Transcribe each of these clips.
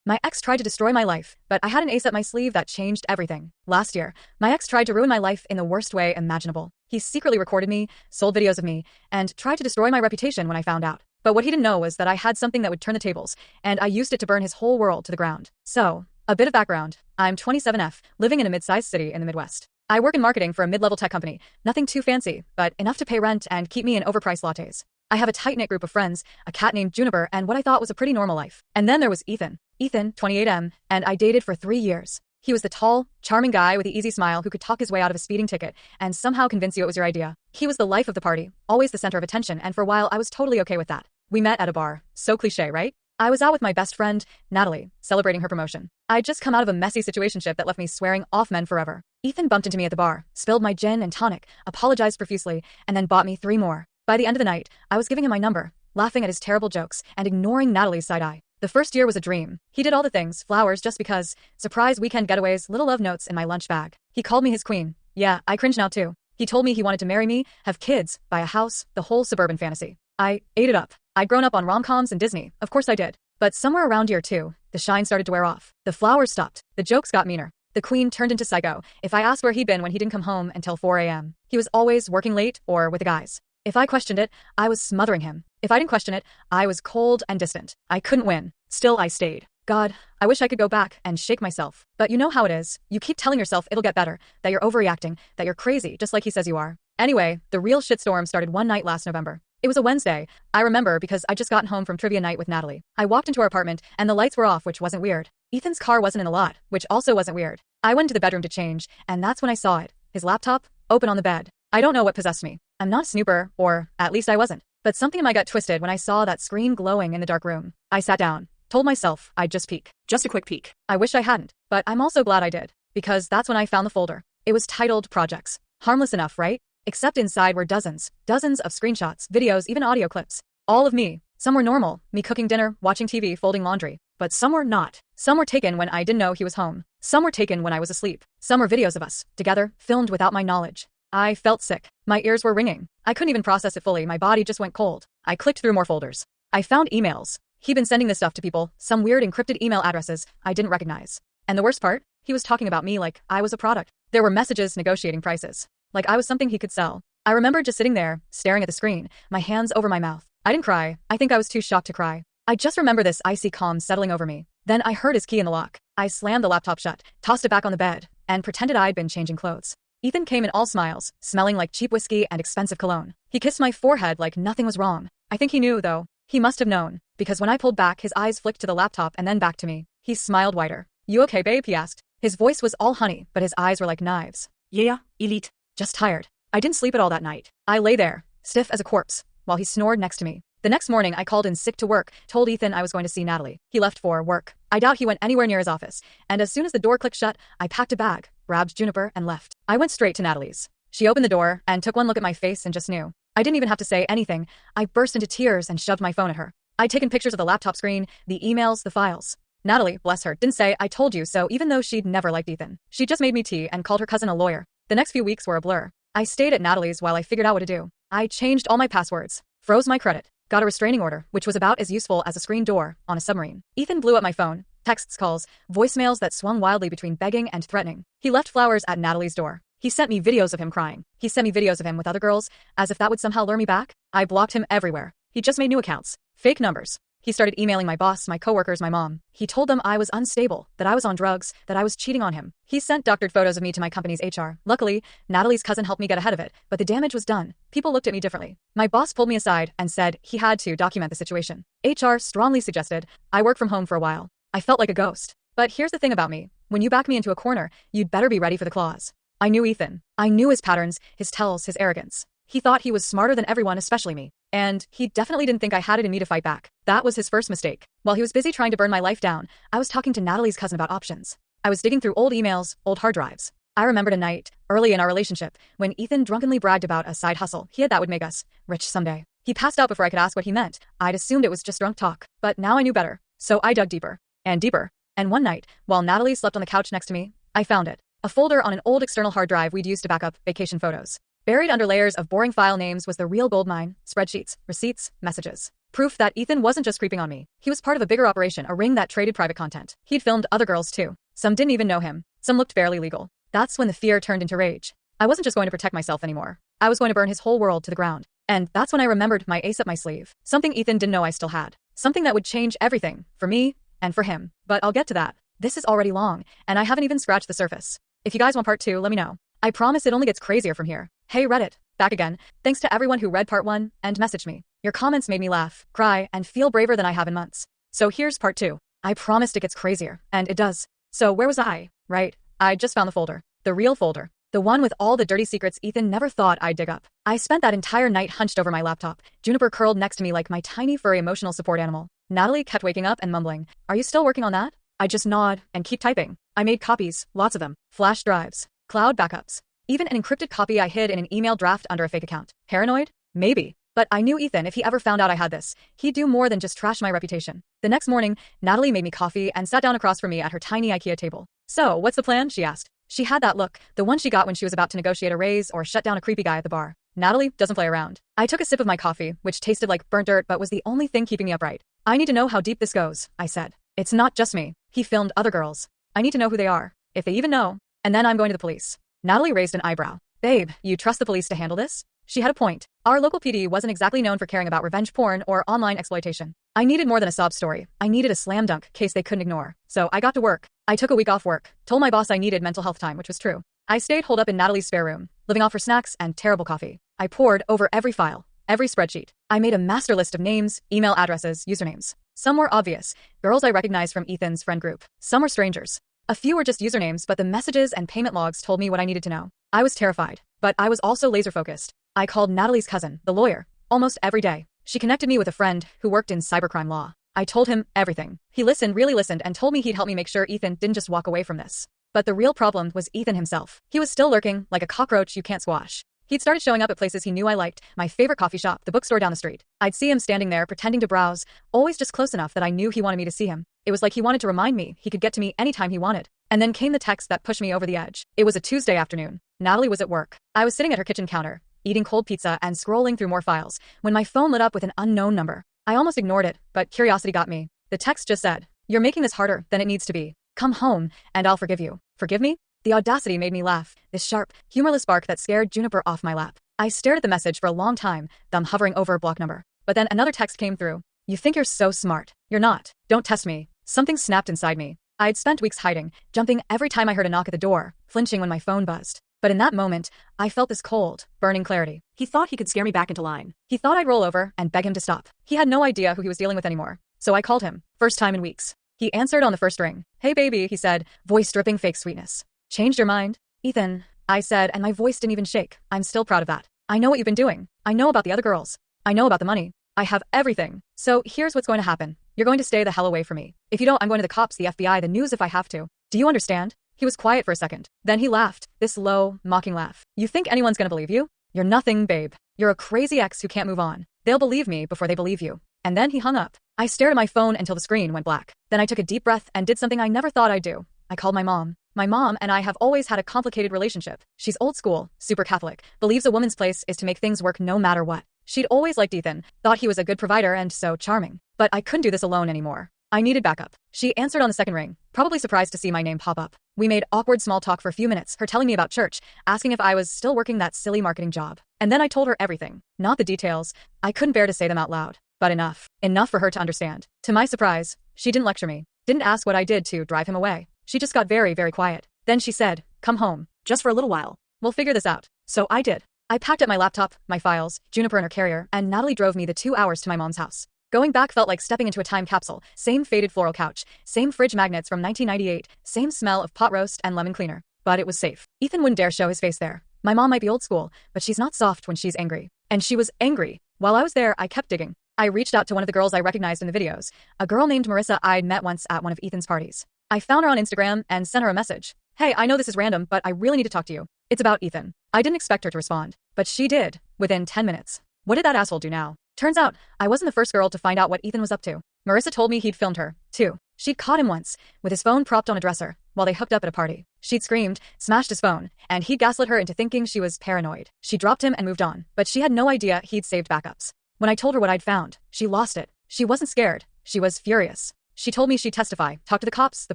My ex tried to destroy my life, but I had an ace up my sleeve that changed everything. Last year, my ex tried to ruin my life in the worst way imaginable. He secretly recorded me, sold videos of me, and tried to destroy my reputation when I found out. But what he didn't know was that I had something that would turn the tables, and I used it to burn his whole world to the ground. So, a bit of background. I'm 27F, living in a mid-sized city in the Midwest. I work in marketing for a mid-level tech company. Nothing too fancy, but enough to pay rent and keep me in overpriced lattes. I have a tight-knit group of friends, a cat named Juniper, and what I thought was a pretty normal life. And then there was Ethan. Ethan, 28M, and I dated for 3 years. He was the tall, charming guy with the easy smile who could talk his way out of a speeding ticket and somehow convince you it was your idea. He was the life of the party, always the center of attention, and for a while I was totally okay with that. We met at a bar. So cliché, right? I was out with my best friend, Natalie, celebrating her promotion. I'd just come out of a messy situationship that left me swearing off men forever. Ethan bumped into me at the bar, spilled my gin and tonic, apologized profusely, and then bought me 3 more. By the end of the night, I was giving him my number, laughing at his terrible jokes, and ignoring Natalie's side eye. The first year was a dream. He did all the things, flowers just because, surprise weekend getaways, little love notes in my lunch bag. He called me his queen. Yeah, I cringe now too. He told me he wanted to marry me, have kids, buy a house, the whole suburban fantasy. I ate it up. I'd grown up on rom-coms and Disney, of course I did. But somewhere around year 2, the shine started to wear off. The flowers stopped. The jokes got meaner. The queen turned into psycho. If I asked where he'd been when he didn't come home until 4 a.m., he was always working late or with the guys. If I questioned it, I was smothering him. If I didn't question it, I was cold and distant. I couldn't win. Still, I stayed. God, I wish I could go back and shake myself. But you know how it is. You keep telling yourself it'll get better, that you're overreacting, that you're crazy, just like he says you are. Anyway, the real shitstorm started one night last November. It was a Wednesday. I remember because I'd just gotten home from trivia night with Natalie. I walked into our apartment, and the lights were off, which wasn't weird. Ethan's car wasn't in the lot, which also wasn't weird. I went to the bedroom to change, and that's when I saw it. His laptop, open on the bed. I don't know what possessed me. I'm not a snooper, or at least I wasn't. But something in my gut twisted when I saw that screen glowing in the dark room. I sat down, told myself I'd just peek. Just a quick peek. I wish I hadn't, but I'm also glad I did. Because that's when I found the folder. It was titled Projects. Harmless enough, right? Except inside were dozens of screenshots, videos, even audio clips. All of me. Some were normal, me cooking dinner, watching TV, folding laundry. But some were not. Some were taken when I didn't know he was home. Some were taken when I was asleep. Some were videos of us, together, filmed without my knowledge. I felt sick. My ears were ringing. I couldn't even process it fully, my body just went cold. I clicked through more folders. I found emails. He'd been sending this stuff to people, some weird encrypted email addresses I didn't recognize. And the worst part? He was talking about me like I was a product. There were messages negotiating prices. Like I was something he could sell. I remember just sitting there, staring at the screen, my hands over my mouth. I didn't cry. I think I was too shocked to cry. I just remember this icy calm settling over me. Then I heard his key in the lock. I slammed the laptop shut, tossed it back on the bed, and pretended I'd been changing clothes. Ethan came in all smiles, smelling like cheap whiskey and expensive cologne. He kissed my forehead like nothing was wrong. I think he knew, though. He must have known, because when I pulled back, his eyes flicked to the laptop and then back to me. He smiled wider. You okay, babe? He asked. His voice was all honey, but his eyes were like knives. Yeah, elite. Just tired. I didn't sleep at all that night. I lay there, stiff as a corpse, while he snored next to me. The next morning, I called in sick to work, told Ethan I was going to see Natalie. He left for work. I doubt he went anywhere near his office, and as soon as the door clicked shut, I packed a bag, grabbed Juniper, and left. I went straight to Natalie's. She opened the door and took one look at my face and just knew. I didn't even have to say anything. I burst into tears and shoved my phone at her. I'd taken pictures of the laptop screen, the emails, the files. Natalie, bless her, didn't say I told you so even though she'd never liked Ethan. She just made me tea and called her cousin a lawyer. The next few weeks were a blur. I stayed at Natalie's while I figured out what to do. I changed all my passwords, froze my credit, got a restraining order, which was about as useful as a screen door on a submarine. Ethan blew up my phone, texts, calls, voicemails that swung wildly between begging and threatening. He left flowers at Natalie's door. He sent me videos of him crying. He sent me videos of him with other girls, as if that would somehow lure me back. I blocked him everywhere. He just made new accounts, fake numbers. He started emailing my boss, my coworkers, my mom. He told them I was unstable, that I was on drugs, that I was cheating on him. He sent doctored photos of me to my company's HR. Luckily, Natalie's cousin helped me get ahead of it, but the damage was done. People looked at me differently. My boss pulled me aside and said he had to document the situation. HR strongly suggested I work from home for a while. I felt like a ghost. But here's the thing about me. When you back me into a corner, you'd better be ready for the claws. I knew Ethan. I knew his patterns, his tells, his arrogance. He thought he was smarter than everyone, especially me. And he definitely didn't think I had it in me to fight back. That was his first mistake. While he was busy trying to burn my life down, I was talking to Natalie's cousin about options. I was digging through old emails, old hard drives. I remembered a night, early in our relationship, when Ethan drunkenly bragged about a side hustle he had that would make us rich someday. He passed out before I could ask what he meant. I'd assumed it was just drunk talk, but now I knew better. So I dug deeper, and deeper. And one night, while Natalie slept on the couch next to me, I found it. A folder on an old external hard drive we'd used to back up vacation photos. Buried under layers of boring file names was the real goldmine: spreadsheets, receipts, messages. Proof that Ethan wasn't just creeping on me. He was part of a bigger operation, a ring that traded private content. He'd filmed other girls too. Some didn't even know him. Some looked barely legal. That's when the fear turned into rage. I wasn't just going to protect myself anymore. I was going to burn his whole world to the ground. And that's when I remembered my ace up my sleeve. Something Ethan didn't know I still had. Something that would change everything. For me, and for him. But I'll get to that. This is already long, and I haven't even scratched the surface. If you guys want part 2, let me know. I promise it only gets crazier from here. Hey Reddit. Back again. Thanks to everyone who read part 1 and messaged me. Your comments made me laugh, cry, and feel braver than I have in months. So here's part 2. I promised it gets crazier, and it does. So where was I? Right. I just found the folder. The real folder. The one with all the dirty secrets Ethan never thought I'd dig up. I spent that entire night hunched over my laptop, Juniper curled next to me like my tiny furry emotional support animal. Natalie kept waking up and mumbling, "Are you still working on that?" I just nod and keep typing. I made copies, lots of them, flash drives, cloud backups, even an encrypted copy I hid in an email draft under a fake account. Paranoid? Maybe. But I knew Ethan, if he ever found out I had this, he'd do more than just trash my reputation. The next morning, Natalie made me coffee and sat down across from me at her tiny IKEA table. "So, what's the plan?" she asked. She had that look, the one she got when she was about to negotiate a raise or shut down a creepy guy at the bar. Natalie doesn't play around. I took a sip of my coffee, which tasted like burnt dirt but was the only thing keeping me upright. "I need to know how deep this goes," I said. "It's not just me. He filmed other girls. I need to know who they are, if they even know. And then I'm going to the police." Natalie raised an eyebrow. "Babe, you trust the police to handle this?" She had a point. Our local PD wasn't exactly known for caring about revenge porn or online exploitation. I needed more than a sob story. I needed a slam dunk case they couldn't ignore. So I got to work. I took a week off work, told my boss I needed mental health time, which was true. I stayed holed up in Natalie's spare room, living off her snacks and terrible coffee. I pored over every file, every spreadsheet. I made a master list of names, email addresses, usernames. Some were obvious, girls I recognized from Ethan's friend group. Some were strangers. A few were just usernames, but the messages and payment logs told me what I needed to know. I was terrified, but I was also laser-focused. I called Natalie's cousin, the lawyer, almost every day. She connected me with a friend who worked in cybercrime law. I told him everything. He listened, really listened, and told me he'd help me make sure Ethan didn't just walk away from this. But the real problem was Ethan himself. He was still lurking, like a cockroach you can't squash. He'd started showing up at places he knew I liked, my favorite coffee shop, the bookstore down the street. I'd see him standing there pretending to browse, always just close enough that I knew he wanted me to see him. It was like he wanted to remind me he could get to me anytime he wanted. And then came the text that pushed me over the edge. It was a Tuesday afternoon. Natalie was at work. I was sitting at her kitchen counter, eating cold pizza and scrolling through more files, when my phone lit up with an unknown number. I almost ignored it, but curiosity got me. The text just said, "You're making this harder than it needs to be. Come home, and I'll forgive you." Forgive me? The audacity made me laugh, this sharp, humorless bark that scared Juniper off my lap. I stared at the message for a long time, thumb hovering over a block number. But then another text came through. "You think you're so smart. You're not. Don't test me." Something snapped inside me. I'd spent weeks hiding, jumping every time I heard a knock at the door, flinching when my phone buzzed. But in that moment, I felt this cold, burning clarity. He thought he could scare me back into line. He thought I'd roll over and beg him to stop. He had no idea who he was dealing with anymore. So I called him, first time in weeks. He answered on the first ring. "Hey baby," he said, voice dripping fake sweetness. "Changed your mind?" "Ethan," I said, and my voice didn't even shake. "I'm still proud of that. I know what you've been doing. I know about the other girls. I know about the money. I have everything. So here's what's going to happen. You're going to stay the hell away from me. If you don't, I'm going to the cops, the FBI, the news if I have to. Do you understand?" He was quiet for a second. Then he laughed, this low, mocking laugh. "You think anyone's gonna believe you? You're nothing, babe. You're a crazy ex who can't move on. They'll believe me before they believe you." And then he hung up. I stared at my phone until the screen went black. Then I took a deep breath and did something I never thought I'd do. I called my mom. My mom and I have always had a complicated relationship. She's old school, super Catholic, believes a woman's place is to make things work no matter what. She'd always liked Ethan, thought he was a good provider and so charming. But I couldn't do this alone anymore. I needed backup. She answered on the second ring, probably surprised to see my name pop up. We made awkward small talk for a few minutes, her telling me about church, asking if I was still working that silly marketing job. And then I told her everything. Not the details. I couldn't bear to say them out loud. But enough. Enough for her to understand. To my surprise, she didn't lecture me. Didn't ask what I did to drive him away. She just got very, very quiet. Then she said, "Come home. Just for a little while. We'll figure this out." So I did. I packed up my laptop, my files, Juniper in her carrier, and Natalie drove me the 2 hours to my mom's house. Going back felt like stepping into a time capsule. Same faded floral couch, same fridge magnets from 1998, same smell of pot roast and lemon cleaner. But it was safe. Ethan wouldn't dare show his face there. My mom might be old school, but she's not soft when she's angry. And she was angry. While I was there, I kept digging. I reached out to one of the girls I recognized in the videos, a girl named Marissa I'd met once at one of Ethan's parties. I found her on Instagram and sent her a message. "Hey, I know this is random, but I really need to talk to you. It's about Ethan." I didn't expect her to respond, but she did, within 10 minutes. What did that asshole do now? Turns out, I wasn't the first girl to find out what Ethan was up to. Marissa told me he'd filmed her, too. She'd caught him once, with his phone propped on a dresser, while they hooked up at a party. She'd screamed, smashed his phone, and he'd gaslit her into thinking she was paranoid. She dropped him and moved on, but she had no idea he'd saved backups. When I told her what I'd found, she lost it. She wasn't scared. She was furious. She told me she'd testify, talk to the cops, the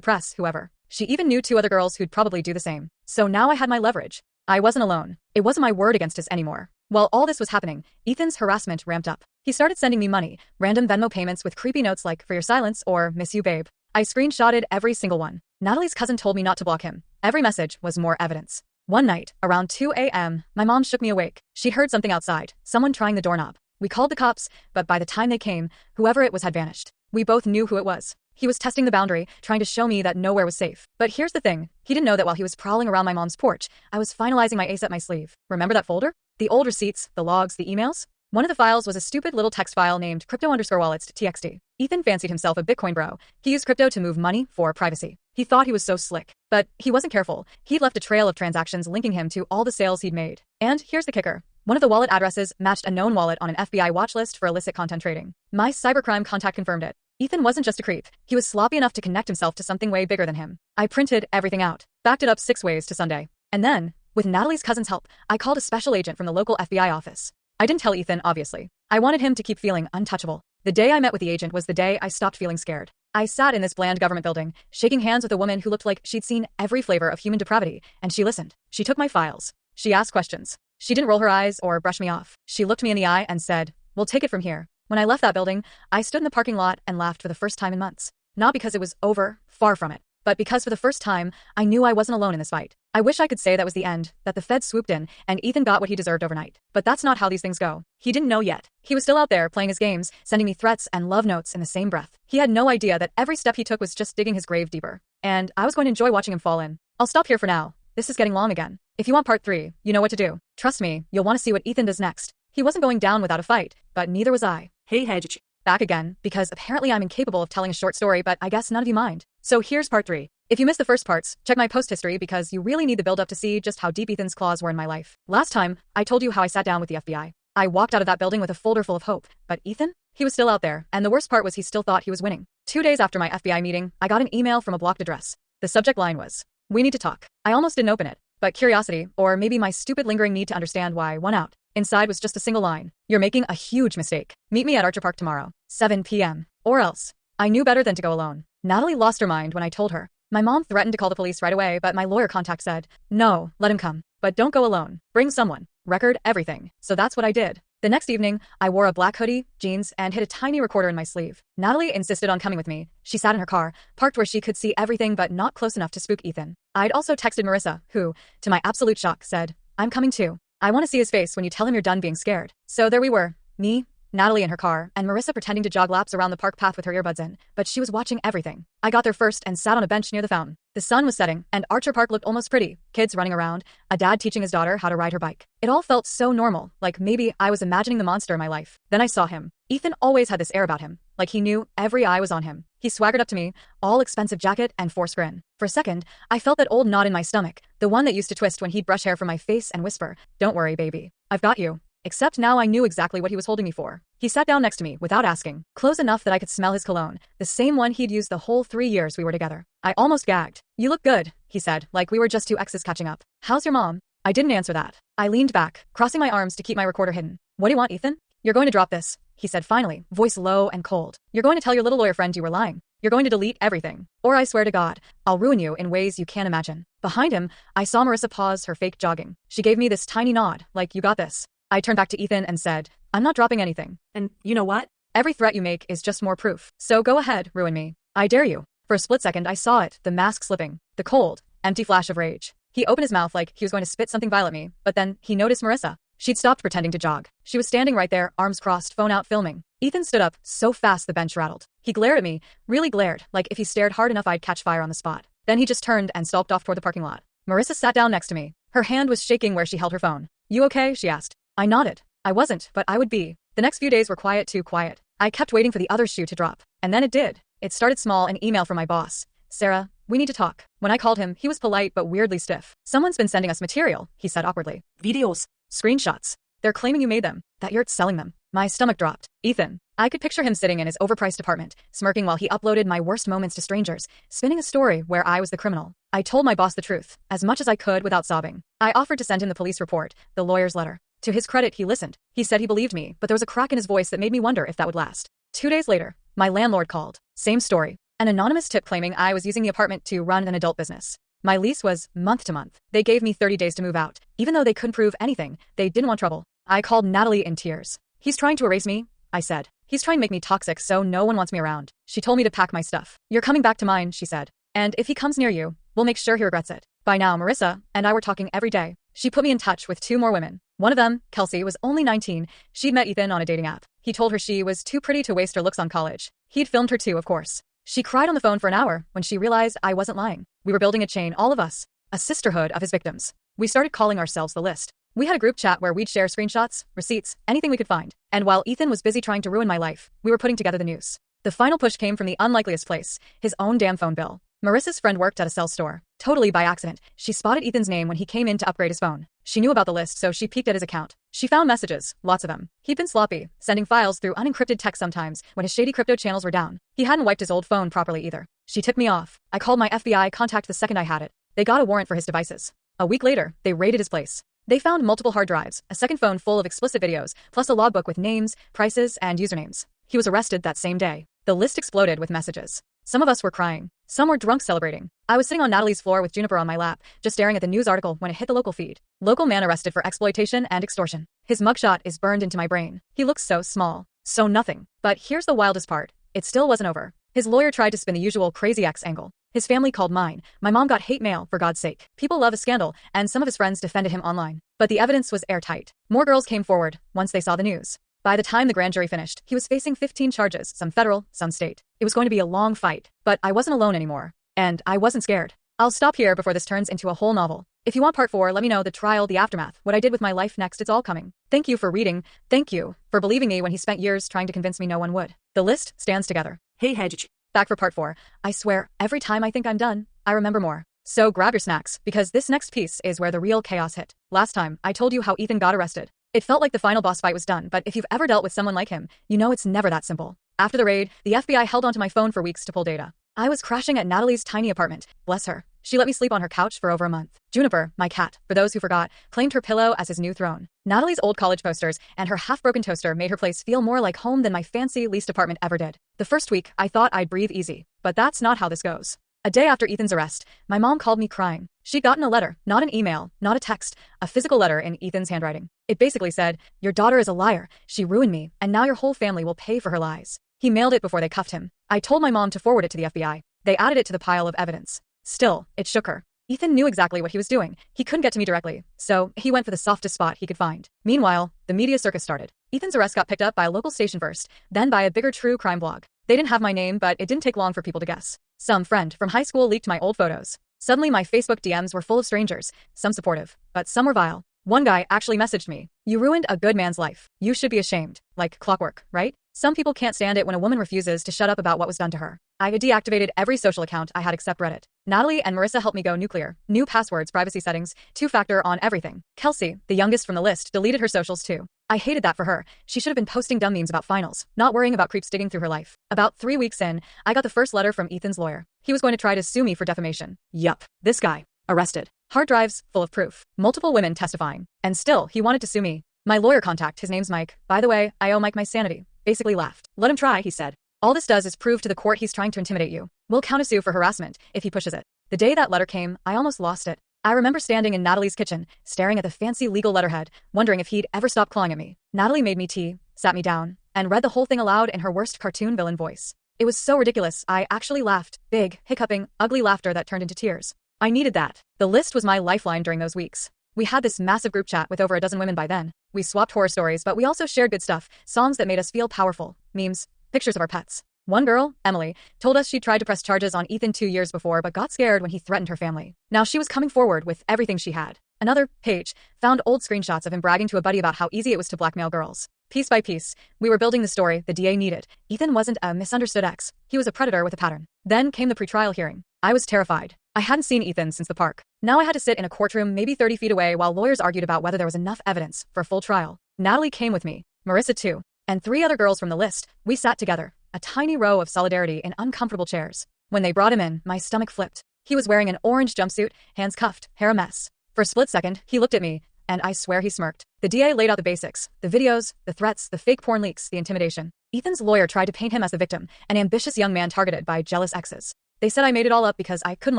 press, whoever. She even knew 2 other girls who'd probably do the same. So now I had my leverage. I wasn't alone. It wasn't my word against his anymore. While all this was happening, Ethan's harassment ramped up. He started sending me money, random Venmo payments with creepy notes like, "For your silence," or "Miss you, babe." I screenshotted every single one. Natalie's cousin told me not to block him. Every message was more evidence. One night, around 2 a.m., my mom shook me awake. She'd heard something outside, someone trying the doorknob. We called the cops, but by the time they came, whoever it was had vanished. We both knew who it was. He was testing the boundary, trying to show me that nowhere was safe. But here's the thing. He didn't know that while he was prowling around my mom's porch, I was finalizing my ace up my sleeve. Remember that folder? The old receipts, the logs, the emails? One of the files was a stupid little text file named crypto_wallets.txt. Ethan fancied himself a Bitcoin bro. He used crypto to move money for privacy. He thought he was so slick. But he wasn't careful. He'd left a trail of transactions linking him to all the sales he'd made. And here's the kicker. One of the wallet addresses matched a known wallet on an FBI watch list for illicit content trading. My cybercrime contact confirmed it. Ethan wasn't just a creep. He was sloppy enough to connect himself to something way bigger than him. I printed everything out, backed it up 6 ways to Sunday. And then, with Natalie's cousin's help, I called a special agent from the local FBI office. I didn't tell Ethan, obviously. I wanted him to keep feeling untouchable. The day I met with the agent was the day I stopped feeling scared. I sat in this bland government building, shaking hands with a woman who looked like she'd seen every flavor of human depravity, and she listened. She took my files. She asked questions. She didn't roll her eyes or brush me off. She looked me in the eye and said, "We'll take it from here." When I left that building, I stood in the parking lot and laughed for the first time in months. Not because it was over, far from it, but because for the first time, I knew I wasn't alone in this fight. I wish I could say that was the end, that the feds swooped in, and Ethan got what he deserved overnight. But that's not how these things go. He didn't know yet. He was still out there playing his games, sending me threats and love notes in the same breath. He had no idea that every step he took was just digging his grave deeper. And I was going to enjoy watching him fall in. I'll stop here for now. This is getting long again. If you want part 3, you know what to do. Trust me, you'll want to see what Ethan does next. He wasn't going down without a fight, but neither was I. Hey Hedge. Back again, because apparently I'm incapable of telling a short story, but I guess none of you mind. So here's part 3. If you missed the first parts, check my post history because you really need the build up to see just how deep Ethan's claws were in my life. Last time, I told you how I sat down with the FBI. I walked out of that building with a folder full of hope, but Ethan? He was still out there, and the worst part was he still thought he was winning. 2 days after my FBI meeting, I got an email from a blocked address. The subject line was, "We need to talk." I almost didn't open it, but curiosity, or maybe my stupid lingering need to understand why, won out. Inside was just a single line. "You're making a huge mistake. Meet me at Archer Park tomorrow, 7 p.m. Or else." I knew better than to go alone. Natalie lost her mind when I told her. My mom threatened to call the police right away, but my lawyer contact said, "No, let him come. But don't go alone. Bring someone. Record everything." So that's what I did. The next evening, I wore a black hoodie, jeans, and hid a tiny recorder in my sleeve. Natalie insisted on coming with me. She sat in her car, parked where she could see everything but not close enough to spook Ethan. I'd also texted Marissa, who, to my absolute shock, said, "I'm coming too. I want to see his face when you tell him you're done being scared." So there we were. Me, Natalie in her car, and Marissa pretending to jog laps around the park path with her earbuds in, but she was watching everything. I got there first and sat on a bench near the fountain. The sun was setting, and Archer Park looked almost pretty. Kids running around, a dad teaching his daughter how to ride her bike. It all felt so normal, like maybe I was imagining the monster in my life. Then I saw him. Ethan always had this air about him, like he knew every eye was on him. He swaggered up to me, all expensive jacket and forced grin. For a second, I felt that old knot in my stomach, the one that used to twist when he'd brush hair from my face and whisper, "Don't worry, baby. I've got you." Except now I knew exactly what he was holding me for. He sat down next to me without asking, close enough that I could smell his cologne, the same one he'd used the whole 3 years we were together. I almost gagged. "You look good," he said, like we were just 2 exes catching up. "How's your mom?" I didn't answer that. I leaned back, crossing my arms to keep my recorder hidden. "What do you want, Ethan?" "You're going to drop this," he said finally, voice low and cold. "You're going to tell your little lawyer friend you were lying. You're going to delete everything. Or I swear to God, I'll ruin you in ways you can't imagine." Behind him, I saw Marissa pause her fake jogging. She gave me this tiny nod, like, "You got this." I turned back to Ethan and said, "I'm not dropping anything. And you know what? Every threat you make is just more proof. So go ahead, ruin me. I dare you." For a split second, I saw it, the mask slipping, the cold, empty flash of rage. He opened his mouth like he was going to spit something vile at me, but then he noticed Marissa. She'd stopped pretending to jog. She was standing right there, arms crossed, phone out, filming. Ethan stood up, so fast the bench rattled. He glared at me, really glared, like if he stared hard enough I'd catch fire on the spot. Then he just turned and stalked off toward the parking lot. Marissa sat down next to me. Her hand was shaking where she held her phone. "You okay?" she asked. I nodded. I wasn't, but I would be. The next few days were quiet, too quiet. I kept waiting for the other shoe to drop. And then it did. It started small, an email from my boss. "Sarah, we need to talk." When I called him, he was polite but weirdly stiff. "Someone's been sending us material," he said awkwardly. Videos. "Screenshots. They're claiming you made them, that you're selling them." My stomach dropped. Ethan. I could picture him sitting in his overpriced apartment, smirking while he uploaded my worst moments to strangers, spinning a story where I was the criminal. I told my boss the truth, as much as I could without sobbing. I offered to send him the police report, the lawyer's letter. To his credit, he listened. He said he believed me, but there was a crack in his voice that made me wonder if that would last. 2 days later, my landlord called. Same story. An anonymous tip claiming I was using the apartment to run an adult business. My lease was month to month. They gave me 30 days to move out. Even though they couldn't prove anything, they didn't want trouble. I called Natalie in tears. He's trying to erase me, I said. He's trying to make me toxic so no one wants me around. She told me to pack my stuff. You're coming back to mine, she said. And if he comes near you, we'll make sure he regrets it. By now, Marissa and I were talking every day. She put me in touch with 2 more women. One of them, Kelsey, was only 19. She'd met Ethan on a dating app. He told her she was too pretty to waste her looks on college. He'd filmed her too, of course. She cried on the phone for an hour when she realized I wasn't lying. We were building a chain, all of us. A sisterhood of his victims. We started calling ourselves The List. We had a group chat where we'd share screenshots, receipts, anything we could find. And while Ethan was busy trying to ruin my life, we were putting together the news. The final push came from the unlikeliest place, his own damn phone bill. Marissa's friend worked at a cell store. Totally by accident, she spotted Ethan's name when he came in to upgrade his phone. She knew about The List, so she peeked at his account. She found messages, lots of them. He'd been sloppy, sending files through unencrypted text sometimes when his shady crypto channels were down. He hadn't wiped his old phone properly either. She tipped me off. I called my FBI contact the second I had it. They got a warrant for his devices. A week later, they raided his place. They found multiple hard drives, a second phone full of explicit videos, plus a logbook with names, prices, and usernames. He was arrested that same day. The list exploded with messages. Some of us were crying. Some were drunk celebrating. I was sitting on Natalie's floor with Juniper on my lap, just staring at the news article when it hit the local feed. Local man arrested for exploitation and extortion. His mugshot is burned into my brain. He looks so small. So nothing. But here's the wildest part. It still wasn't over. His lawyer tried to spin the usual crazy ex angle. His family called mine. My mom got hate mail, for God's sake. People love a scandal, and some of his friends defended him online. But the evidence was airtight. More girls came forward once they saw the news. By the time the grand jury finished, he was facing 15 charges, some federal, some state. It was going to be a long fight, but I wasn't alone anymore. And I wasn't scared. I'll stop here before this turns into a whole novel. If you want part 4, let me know. The trial, the aftermath, what I did with my life next, it's all coming. Thank you for reading. Thank you for believing me when he spent years trying to convince me no one would. The List stands together. Hey Hedge. Back for part 4. I swear, every time I think I'm done, I remember more. So grab your snacks, because this next piece is where the real chaos hit. Last time, I told you how Ethan got arrested. It felt like the final boss fight was done, but if you've ever dealt with someone like him, you know it's never that simple. After the raid, the FBI held onto my phone for weeks to pull data. I was crashing at Natalie's tiny apartment. Bless her. She let me sleep on her couch for over a month. Juniper, my cat, for those who forgot, claimed her pillow as his new throne. Natalie's old college posters and her half-broken toaster made her place feel more like home than my fancy leased apartment ever did. The first week, I thought I'd breathe easy. But that's not how this goes. A day after Ethan's arrest, my mom called me crying. She'd gotten a letter, not an email, not a text, a physical letter in Ethan's handwriting. It basically said, "Your daughter is a liar. She ruined me, and now your whole family will pay for her lies." He mailed it before they cuffed him. I told my mom to forward it to the FBI. They added it to the pile of evidence. Still, it shook her. Ethan knew exactly what he was doing. He couldn't get to me directly, so he went for the softest spot he could find. Meanwhile, the media circus started. Ethan's arrest got picked up by a local station first, then by a bigger true crime blog. They didn't have my name, but it didn't take long for people to guess. Some friend from high school leaked my old photos. Suddenly my Facebook DMs were full of strangers, some supportive, but some were vile. One guy actually messaged me, "You ruined a good man's life. You should be ashamed." Like clockwork, right? Some people can't stand it when a woman refuses to shut up about what was done to her. I deactivated every social account I had except Reddit. Natalie and Marissa helped me go nuclear. New passwords, privacy settings, 2-factor on everything. Kelsey, the youngest from the list, deleted her socials too. I hated that for her. She should have been posting dumb memes about finals, not worrying about creeps digging through her life. About 3 weeks in, I got the first letter from Ethan's lawyer. He was going to try to sue me for defamation. Yup, this guy. Arrested. Hard drives, full of proof. Multiple women testifying. And still, he wanted to sue me. My lawyer contact, his name's Mike. By the way, I owe Mike my sanity. Basically laughed. Let him try, he said. All this does is prove to the court he's trying to intimidate you. We'll countersue for harassment if he pushes it. The day that letter came, I almost lost it. I remember standing in Natalie's kitchen, staring at the fancy legal letterhead, wondering if he'd ever stop clawing at me. Natalie made me tea, sat me down, and read the whole thing aloud in her worst cartoon villain voice. It was so ridiculous, I actually laughed. Big, hiccuping, ugly laughter that turned into tears. I needed that. The list was my lifeline during those weeks. We had this massive group chat with over a dozen women by then. We swapped horror stories, but we also shared good stuff, songs that made us feel powerful, memes, pictures of our pets. One girl, Emily, told us she tried to press charges on Ethan 2 years before but got scared when he threatened her family. Now she was coming forward with everything she had. Another, Paige, found old screenshots of him bragging to a buddy about how easy it was to blackmail girls. Piece by piece, we were building the story the DA needed. Ethan wasn't a misunderstood ex. He was a predator with a pattern. Then came the pretrial hearing. I was terrified. I hadn't seen Ethan since the park. Now I had to sit in a courtroom maybe 30 feet away while lawyers argued about whether there was enough evidence for a full trial. Natalie came with me. Marissa too. And 3 other girls from the list. We sat together. A tiny row of solidarity in uncomfortable chairs. When they brought him in, my stomach flipped. He was wearing an orange jumpsuit, hands cuffed, hair a mess. For a split second, he looked at me, and I swear he smirked. The DA laid out the basics, the videos, the threats, the fake porn leaks, the intimidation. Ethan's lawyer tried to paint him as the victim, an ambitious young man targeted by jealous exes. They said I made it all up because I couldn't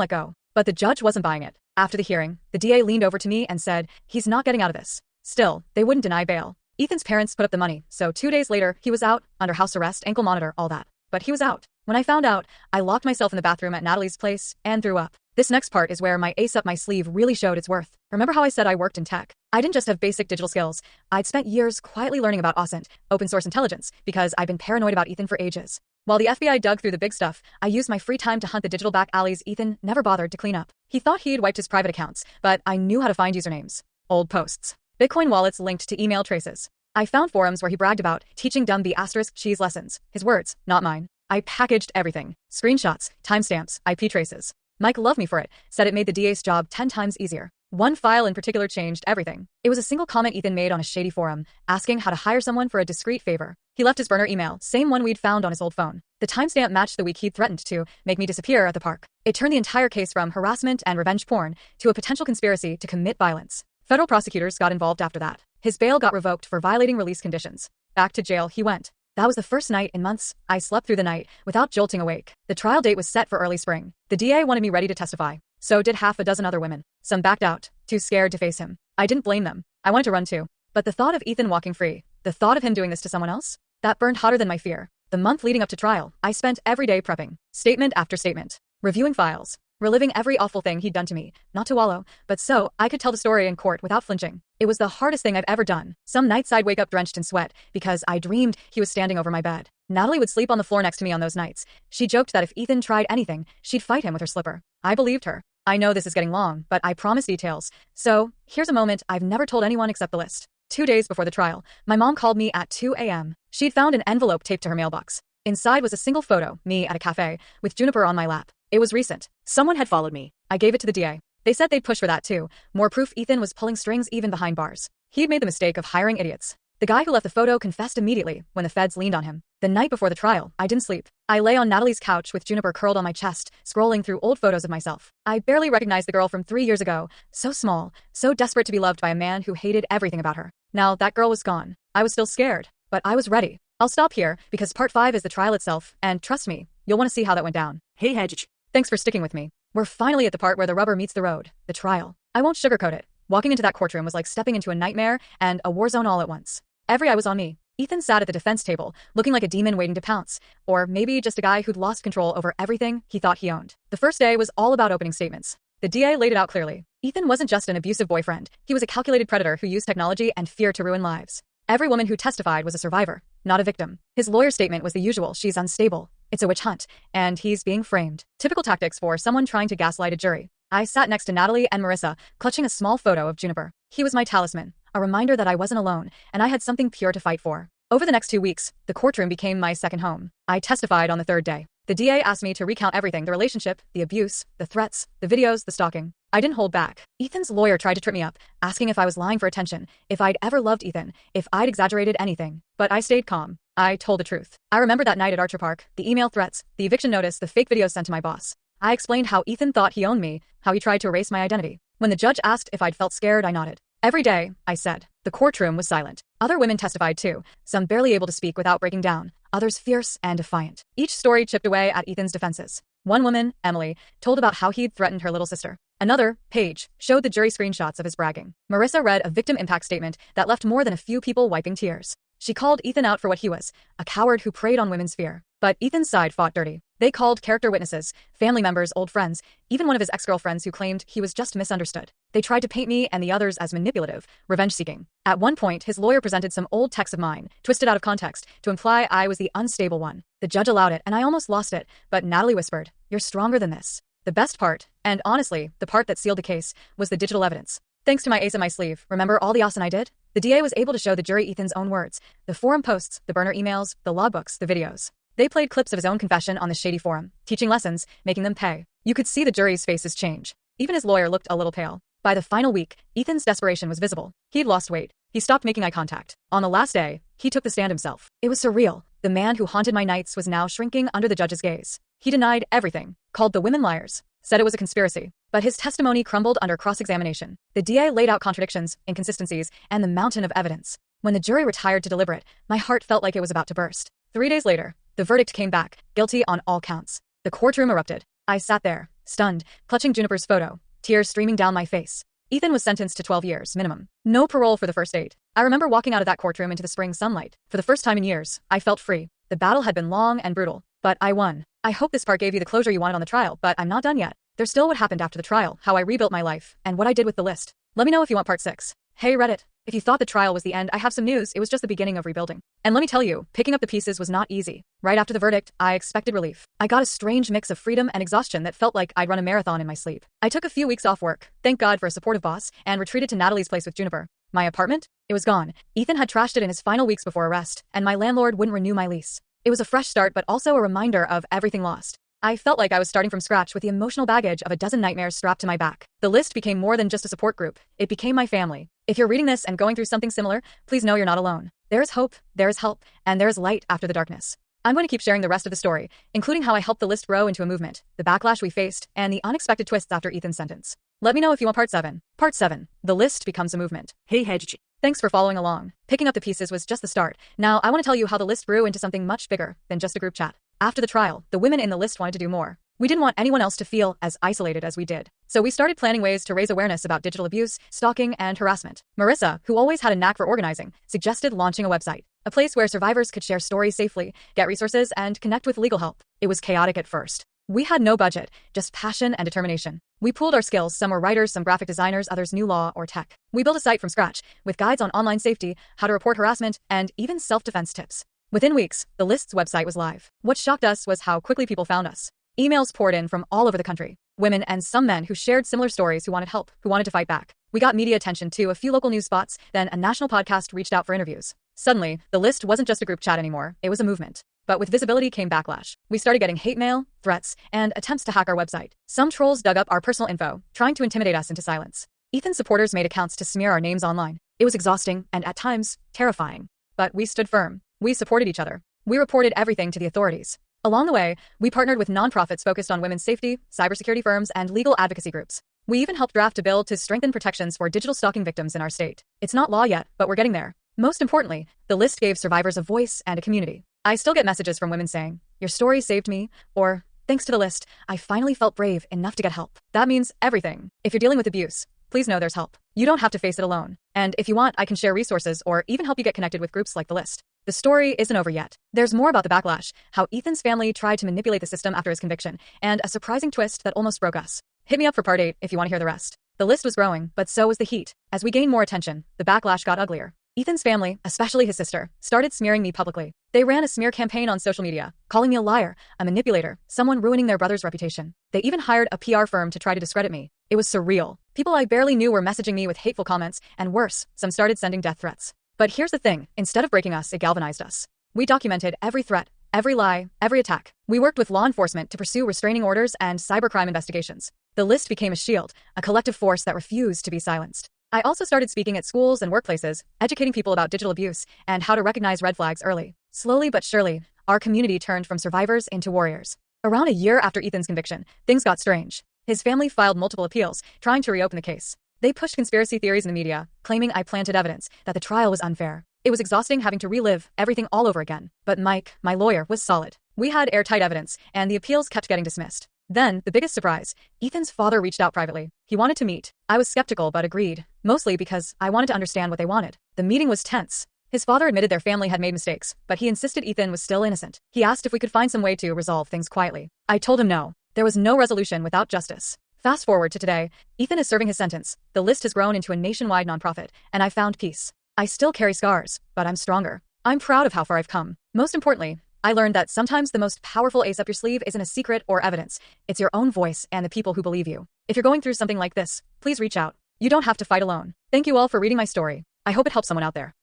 let go. But the judge wasn't buying it. After the hearing, the DA leaned over to me and said, he's not getting out of this. Still, they wouldn't deny bail. Ethan's parents put up the money, so 2 days later, he was out, under house arrest, ankle monitor, all that. But he was out. When I found out, I locked myself in the bathroom at Natalie's place and threw up. This next part is where my ace up my sleeve really showed its worth. Remember how I said I worked in tech? I didn't just have basic digital skills. I'd spent years quietly learning about OSINT, open source intelligence, because I've been paranoid about Ethan for ages. While the FBI dug through the big stuff, I used my free time to hunt the digital back alleys Ethan never bothered to clean up. He thought he'd wiped his private accounts, but I knew how to find usernames. Old posts. Bitcoin wallets linked to email traces. I found forums where he bragged about teaching dumb the asterisk cheese lessons. His words, not mine. I packaged everything. Screenshots, timestamps, IP traces. Mike loved me for it, said it made the DA's job 10 times easier. One file in particular changed everything. It was a single comment Ethan made on a shady forum, asking how to hire someone for a discreet favor. He left his burner email, same one we'd found on his old phone. The timestamp matched the week he'd threatened to make me disappear at the park. It turned the entire case from harassment and revenge porn to a potential conspiracy to commit violence. Federal prosecutors got involved after that. His bail got revoked for violating release conditions. Back to jail he went. That was the first night in months I slept through the night without jolting awake. The trial date was set for early spring. The DA wanted me ready to testify. So did half a dozen other women. Some backed out, too scared to face him. I didn't blame them. I wanted to run too. But the thought of Ethan walking free, the thought of him doing this to someone else, that burned hotter than my fear. The month leading up to trial, I spent every day prepping, statement after statement, reviewing files, reliving every awful thing he'd done to me, not to wallow, but so I could tell the story in court without flinching. It was the hardest thing I've ever done. Some nights I'd wake up drenched in sweat because I dreamed he was standing over my bed. Natalie would sleep on the floor next to me on those nights. She joked that if Ethan tried anything, she'd fight him with her slipper. I believed her. I know this is getting long, but I promise details. So, here's a moment I've never told anyone except the list. 2 days before the trial, my mom called me at 2 a.m. She'd found an envelope taped to her mailbox. Inside was a single photo, me at a cafe, with Juniper on my lap. It was recent. Someone had followed me. I gave it to the DA. They said they'd push for that too. More proof Ethan was pulling strings even behind bars. He'd made the mistake of hiring idiots. The guy who left the photo confessed immediately when the feds leaned on him. The night before the trial, I didn't sleep. I lay on Natalie's couch with Juniper curled on my chest, scrolling through old photos of myself. I barely recognized the girl from 3 years ago. So small, so desperate to be loved by a man who hated everything about her. Now that girl was gone. I was still scared, but I was ready. I'll stop here because part 5 is the trial itself, and trust me, you'll want to see how that went down. Hey Hedge. Thanks for sticking with me. We're finally at the part where the rubber meets the road, the trial. I won't sugarcoat it. Walking into that courtroom was like stepping into a nightmare and a war zone all at once. Every eye was on me. Ethan sat at the defense table, looking like a demon waiting to pounce, or maybe just a guy who'd lost control over everything he thought he owned. The first day was all about opening statements. The DA laid it out clearly. Ethan wasn't just an abusive boyfriend. He was a calculated predator who used technology and fear to ruin lives. Every woman who testified was a survivor, not a victim. His lawyer's statement was the usual: she's unstable, it's a witch hunt, and he's being framed. Typical tactics for someone trying to gaslight a jury. I sat next to Natalie and Marissa, clutching a small photo of Juniper. He was my talisman, a reminder that I wasn't alone, and I had something pure to fight for. Over the next 2 weeks, the courtroom became my second home. I testified on the third day. The DA asked me to recount everything: the relationship, the abuse, the threats, the videos, the stalking. I didn't hold back. Ethan's lawyer tried to trip me up, asking if I was lying for attention, if I'd ever loved Ethan, if I'd exaggerated anything. But I stayed calm. I told the truth. I remember that night at Archer Park, the email threats, the eviction notice, the fake videos sent to my boss. I explained how Ethan thought he owned me, how he tried to erase my identity. When the judge asked if I'd felt scared, I nodded. Every day, I said. The courtroom was silent. Other women testified too, some barely able to speak without breaking down, others fierce and defiant. Each story chipped away at Ethan's defenses. One woman, Emily, told about how he'd threatened her little sister. Another, Paige, showed the jury screenshots of his bragging. Marissa read a victim impact statement that left more than a few people wiping tears. She called Ethan out for what he was, a coward who preyed on women's fear. But Ethan's side fought dirty. They called character witnesses, family members, old friends, even one of his ex-girlfriends who claimed he was just misunderstood. They tried to paint me and the others as manipulative, revenge-seeking. At one point, his lawyer presented some old texts of mine, twisted out of context, to imply I was the unstable one. The judge allowed it, and I almost lost it, but Natalie whispered, "You're stronger than this." The best part, and honestly, the part that sealed the case, was the digital evidence. Thanks to my ace in my sleeve, remember all the awesome I did? The DA was able to show the jury Ethan's own words, the forum posts, the burner emails, the logbooks, the videos. They played clips of his own confession on the shady forum, teaching lessons, making them pay. You could see the jury's faces change. Even his lawyer looked a little pale. By the final week, Ethan's desperation was visible. He'd lost weight. He stopped making eye contact. On the last day, he took the stand himself. It was surreal. The man who haunted my nights was now shrinking under the judge's gaze. He denied everything, called the women liars, said it was a conspiracy. But his testimony crumbled under cross-examination. The DA laid out contradictions, inconsistencies, and the mountain of evidence. When the jury retired to deliberate, my heart felt like it was about to burst. 3 days later, the verdict came back, guilty on all counts. The courtroom erupted. I sat there, stunned, clutching Juniper's photo, tears streaming down my face. Ethan was sentenced to 12 years, minimum. No parole for the first 8. I remember walking out of that courtroom into the spring sunlight. For the first time in years, I felt free. The battle had been long and brutal, but I won. I hope this part gave you the closure you wanted on the trial, but I'm not done yet. There's still what happened after the trial, how I rebuilt my life, and what I did with the list. Let me know if you want part 6. Hey Reddit, if you thought the trial was the end, I have some news. It was just the beginning of rebuilding. And let me tell you, picking up the pieces was not easy. Right after the verdict, I expected relief. I got a strange mix of freedom and exhaustion that felt like I'd run a marathon in my sleep. I took a few weeks off work, thank God for a supportive boss, and retreated to Natalie's place with Juniper. My apartment? It was gone. Ethan had trashed it in his final weeks before arrest, and my landlord wouldn't renew my lease. It was a fresh start, but also a reminder of everything lost. I felt like I was starting from scratch with the emotional baggage of a dozen nightmares strapped to my back. The list became more than just a support group. It became my family. If you're reading this and going through something similar, please know you're not alone. There is hope, there is help, and there is light after the darkness. I'm going to keep sharing the rest of the story, including how I helped the list grow into a movement, the backlash we faced, and the unexpected twists after Ethan's sentence. Let me know if you want part 7. Part 7. The list becomes a movement. Hey Hedge. Thanks for following along. Picking up the pieces was just the start. Now I want to tell you how the list grew into something much bigger than just a group chat. After the trial, the women in the list wanted to do more. We didn't want anyone else to feel as isolated as we did. So we started planning ways to raise awareness about digital abuse, stalking, and harassment. Marissa, who always had a knack for organizing, suggested launching a website, a place where survivors could share stories safely, get resources, and connect with legal help. It was chaotic at first. We had no budget, just passion and determination. We pooled our skills. Some were writers, some graphic designers, others knew law or tech. We built a site from scratch, with guides on online safety, how to report harassment, and even self-defense tips. Within weeks, the list's website was live. What shocked us was how quickly people found us. Emails poured in from all over the country. Women and some men who shared similar stories, who wanted help, who wanted to fight back. We got media attention too, a few local news spots, then a national podcast reached out for interviews. Suddenly, the list wasn't just a group chat anymore, it was a movement. But with visibility came backlash. We started getting hate mail, threats, and attempts to hack our website. Some trolls dug up our personal info, trying to intimidate us into silence. Ethan's supporters made accounts to smear our names online. It was exhausting and, at times, terrifying. But we stood firm. We supported each other. We reported everything to the authorities. Along the way, we partnered with nonprofits focused on women's safety, cybersecurity firms, and legal advocacy groups. We even helped draft a bill to strengthen protections for digital stalking victims in our state. It's not law yet, but we're getting there. Most importantly, the list gave survivors a voice and a community. I still get messages from women saying, "Your story saved me," or, "Thanks to the list, I finally felt brave enough to get help." That means everything. If you're dealing with abuse, please know there's help. You don't have to face it alone. And if you want, I can share resources or even help you get connected with groups like the list. The story isn't over yet. There's more about the backlash, how Ethan's family tried to manipulate the system after his conviction, and a surprising twist that almost broke us. Hit me up for part 8 if you want to hear the rest. The list was growing, but so was the heat. As we gained more attention, the backlash got uglier. Ethan's family, especially his sister, started smearing me publicly. They ran a smear campaign on social media, calling me a liar, a manipulator, someone ruining their brother's reputation. They even hired a PR firm to try to discredit me. It was surreal. People I barely knew were messaging me with hateful comments, and worse, some started sending death threats. But here's the thing, instead of breaking us, it galvanized us. We documented every threat, every lie, every attack. We worked with law enforcement to pursue restraining orders and cybercrime investigations. The list became a shield, a collective force that refused to be silenced. I also started speaking at schools and workplaces, educating people about digital abuse and how to recognize red flags early. Slowly but surely, our community turned from survivors into warriors. Around a year after Ethan's conviction, things got strange. His family filed multiple appeals, trying to reopen the case. They pushed conspiracy theories in the media, claiming I planted evidence that the trial was unfair. It was exhausting having to relive everything all over again. But Mike, my lawyer, was solid. We had airtight evidence, and the appeals kept getting dismissed. Then, the biggest surprise, Ethan's father reached out privately. He wanted to meet. I was skeptical but agreed, mostly because I wanted to understand what they wanted. The meeting was tense. His father admitted their family had made mistakes, but he insisted Ethan was still innocent. He asked if we could find some way to resolve things quietly. I told him no. There was no resolution without justice. Fast forward to today, Ethan is serving his sentence. The list has grown into a nationwide nonprofit, and I found peace. I still carry scars, but I'm stronger. I'm proud of how far I've come. Most importantly, I learned that sometimes the most powerful ace up your sleeve isn't a secret or evidence. It's your own voice and the people who believe you. If you're going through something like this, please reach out. You don't have to fight alone. Thank you all for reading my story. I hope it helps someone out there.